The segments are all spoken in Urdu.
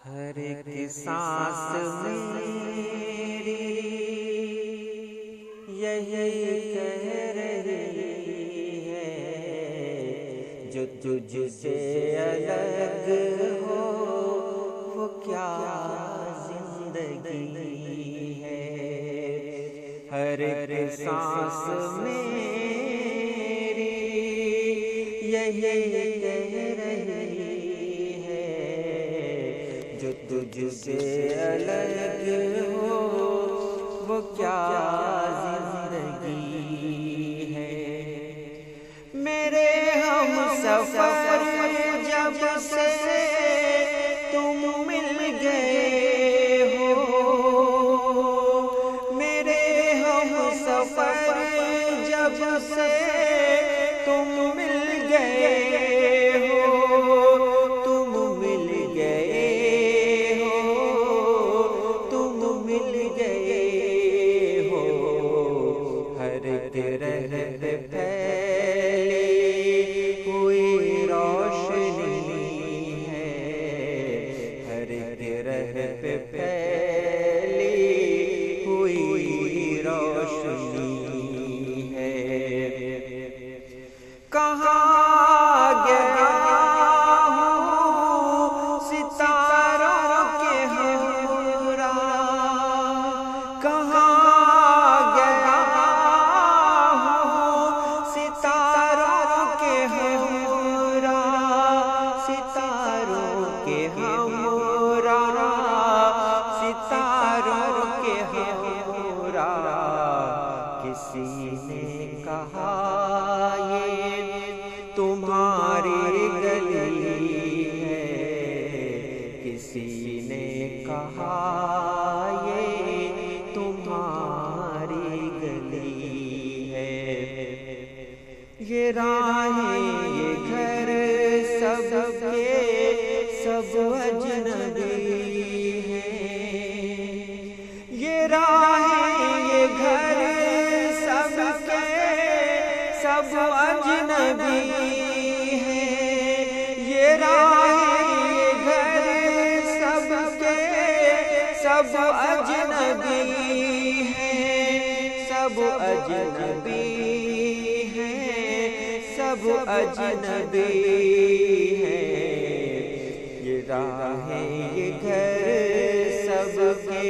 ہر ایک سانس میری یہی کہہ رہی ہے، جو تجھ سے الگ ہو وہ کیا زندگی ہے۔ ہر ایک سانس میری یہی کہہ رہی ہے، جو تجھ سے الگ ہو وہ کیا زندگی ہے۔ میرے ہم سفر جب سے تم مل گئے ہو، میرے ہم سفر جب سے تم مل گئے ہو، تم مل گئے ہو، تم مل گئے ہو۔ ہر طرف پھیلی ہوئی روشنی ہے، ہر طرف پھیلی ہوئی روشنی ہے۔ کہاں گیا ہوں ستاروں کے ہمراہ، کہاں گیا ہوں ستاروں کے ہمراہ، ستاروں کے ہمراہ، ستاروں کے ہمراہ۔ کسی نے کہا یہ تمہاری گلی ہے، کسی نے کہا یہ تمہاری گلی ہے۔ یہ راہیں یہ گھر سب کے سب اجنبی ہیں، یہ راہیں یہ گھر سب کے سب اجنبی ہیں، یہ راہیں یہ گھر سب کے سب اجنبی ہیں، سب اجنبی ہیں، سب اجنبی ہیں۔ یہ راہیں یہ گھر سب کے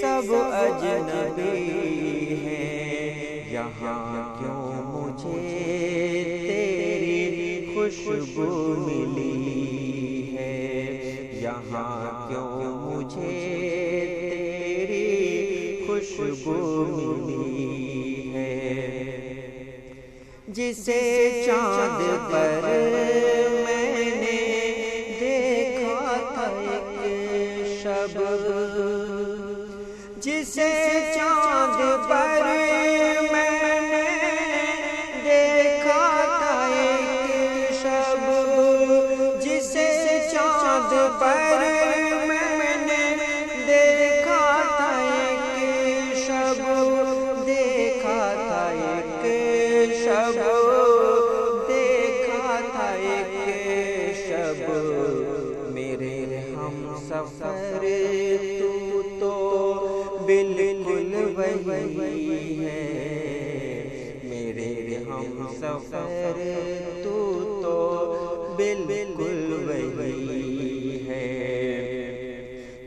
سب اجنبی ہیں، یہاں کیوں مجھے تیری خوشبو ملی ہے، یہاں کیوں مجھے تیری خوشبو ملی ہے۔ جسے چاند پر میں نے دیکھا تھا ایک شب، جسے چاند پر میں نے دیکھا تھا ایک شب، جسے چاند پر میں نے دیکھا تھا ایک شب، دیکھا تھا ایک شب، دیکھا تھا ایک شب۔ میرے ہم سفر تو بالکل وہی ہے، میرے ہم سفر تو بالکل وہی ہے،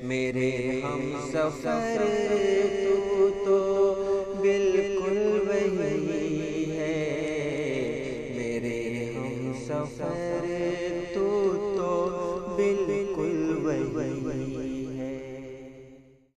میرے ہم سفر تو بالکل وہی ہے، میرے ہم سفر تو بالکل وہی